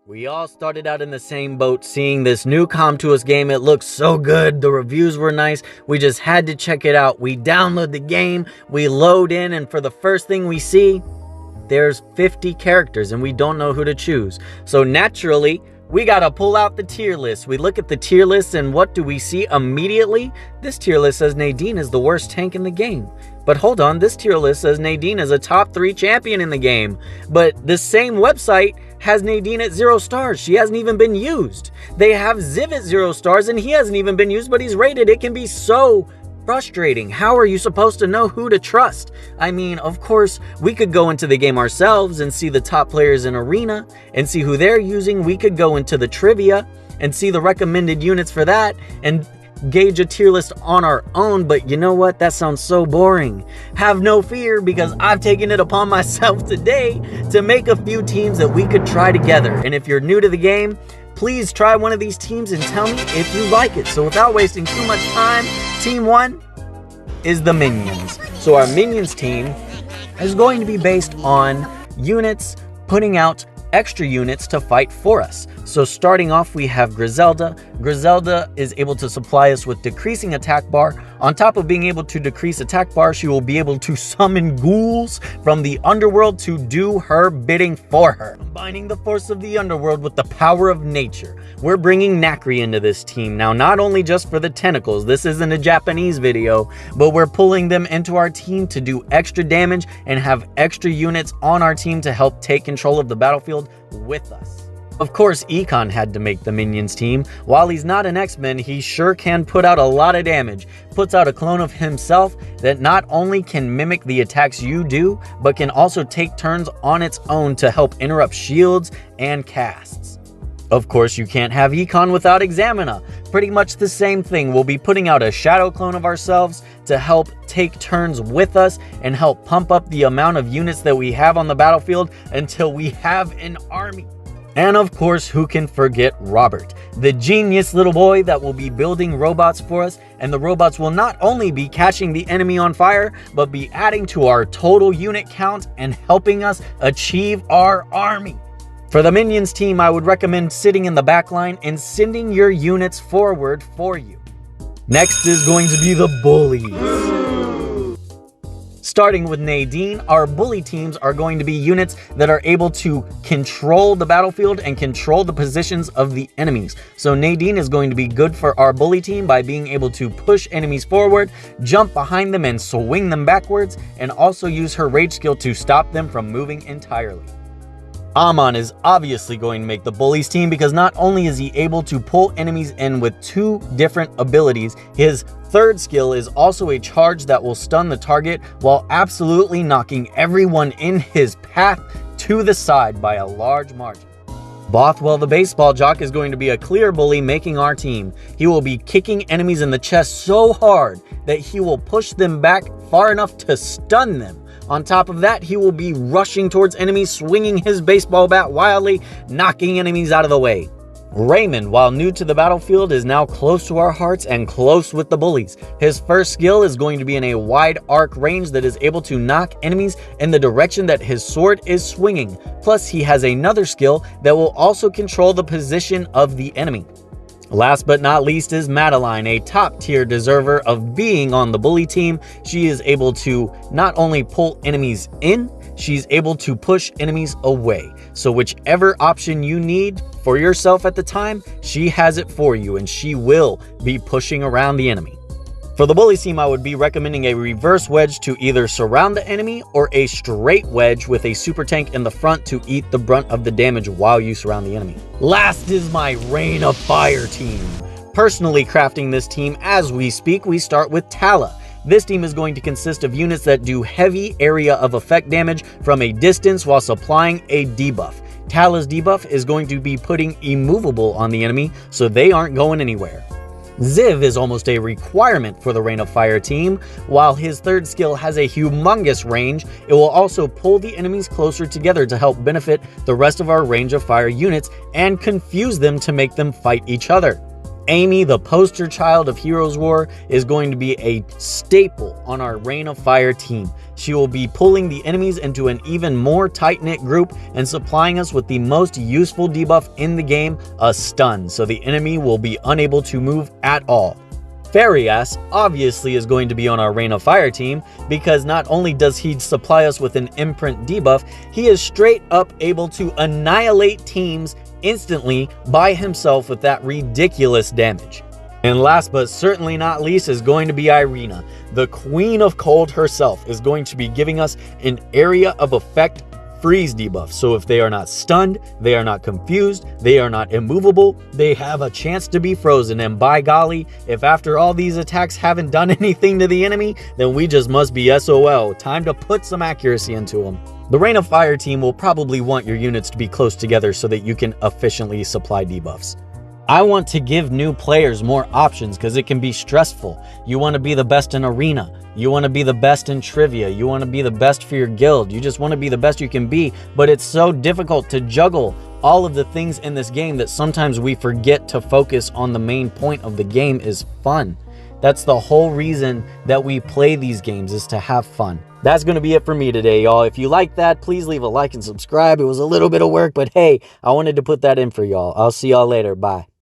We all started out in the same boat seeing this new Counterattack game. It looked so good. The reviews were nice. We just had to check it out. We download the game, we load in, and for the first thing we see, there's 50 characters and we don't know who to choose. So naturally, we gotta pull out the tier list. We look at the tier list and what do we see immediately? This tier list says Nadine is the worst tank in the game. But hold on, this tier list says Nadine is a top 3 champion in the game. But the same website has Nadine at 0 stars. She hasn't even been used. They have Ziv at 0 stars and he hasn't even been used, but he's rated. It can be so frustrating. How are you supposed to know who to trust? I mean, of course, we could go into the game ourselves and see the top players in Arena and see who they're using. We could go into the trivia and see the recommended units for that and gauge a tier list on our own, but you know what? That sounds so boring. Have no fear, because I've taken it upon myself today to make a few teams that we could try together. And if you're new to the game, please try one of these teams and tell me if you like it. So without wasting too much time, team 1 is the Minions. So our Minions team is going to be based on units putting out extra units to fight for us. So starting off, we have Griselda. Griselda is able to supply us with decreasing attack bar. On top of being able to decrease attack bar, she will be able to summon ghouls from the underworld to do her bidding for her. Combining the force of the underworld with the power of nature, we're bringing Nakri into this team. Now, not only just for the tentacles, this isn't a Japanese video, but we're pulling them into our team to do extra damage and have extra units on our team to help take control of the battlefield with us. Of course, Econ had to make the Minions team. While he's not an X-Men, he sure can put out a lot of damage. Puts out a clone of himself that not only can mimic the attacks you do, but can also take turns on its own to help interrupt shields and casts. Of course, you can't have Econ without Examina. Pretty much the same thing. We'll be putting out a shadow clone of ourselves to help take turns with us and help pump up the amount of units that we have on the battlefield until we have an army. And of course, who can forget Robert, the genius little boy that will be building robots for us, and the robots will not only be catching the enemy on fire, but be adding to our total unit count and helping us achieve our army. For the Minions team, I would recommend sitting in the back line and sending your units forward for you. Next is going to be the Bullies. Starting with Nadine, our bully teams are going to be units that are able to control the battlefield and control the positions of the enemies. So Nadine is going to be good for our bully team by being able to push enemies forward, jump behind them and swing them backwards, and also use her rage skill to stop them from moving entirely. Amon is obviously going to make the Bullies team because not only is he able to pull enemies in with 2 different abilities, his third skill is also a charge that will stun the target while absolutely knocking everyone in his path to the side by a large margin. Bothwell the baseball jock is going to be a clear bully making our team. He will be kicking enemies in the chest so hard that he will push them back far enough to stun them. On top of that, he will be rushing towards enemies, swinging his baseball bat wildly, knocking enemies out of the way. Raymond, while new to the battlefield, is now close to our hearts and close with the bullies. His first skill is going to be in a wide arc range that is able to knock enemies in the direction that his sword is swinging. Plus, he has another skill that will also control the position of the enemy. Last but not least is Madeline, a top tier deserver of being on the bully team. She is able to not only pull enemies in, she's able to push enemies away. So whichever option you need for yourself at the time, she has it for you and she will be pushing around the enemy. For the bully team, I would be recommending a reverse wedge to either surround the enemy or a straight wedge with a super tank in the front to eat the brunt of the damage while you surround the enemy. Last is my Rain of Fire team. Personally crafting this team as we speak, we start with Tala. This team is going to consist of units that do heavy area of effect damage from a distance while supplying a debuff. Tala's debuff is going to be putting immovable on the enemy, so they aren't going anywhere. Ziv is almost a requirement for the Rain of Fire team. While his third skill has a humongous range, it will also pull the enemies closer together to help benefit the rest of our Range of Fire units and confuse them to make them fight each other. Amy, the poster child of Heroes War, is going to be a staple on our Reign of Fire team. She will be pulling the enemies into an even more tight-knit group and supplying us with the most useful debuff in the game, a stun, so the enemy will be unable to move at all. Farias obviously is going to be on our Reign of Fire team because not only does he supply us with an imprint debuff, he is straight up able to annihilate teams instantly by himself with that ridiculous damage. And last but certainly not least is going to be Irina. The Queen of Cold herself is going to be giving us an area of effect freeze debuff. So if they are not stunned, they are not confused, they are not immovable, they have a chance to be frozen. And by golly, if after all these attacks haven't done anything to the enemy, then we just must be SOL. Time to put some accuracy into them. The Reign of Fire team will probably want your units to be close together so that you can efficiently supply debuffs. I want to give new players more options because it can be stressful. You want to be the best in arena. You want to be the best in trivia. You want to be the best for your guild. You just want to be the best you can be. But it's so difficult to juggle all of the things in this game that sometimes we forget to focus on the main point of the game is fun. That's the whole reason that we play these games, is to have fun. That's going to be it for me today, y'all. If you like that, please leave a like and subscribe. It was a little bit of work, but hey, I wanted to put that in for y'all. I'll see y'all later. Bye.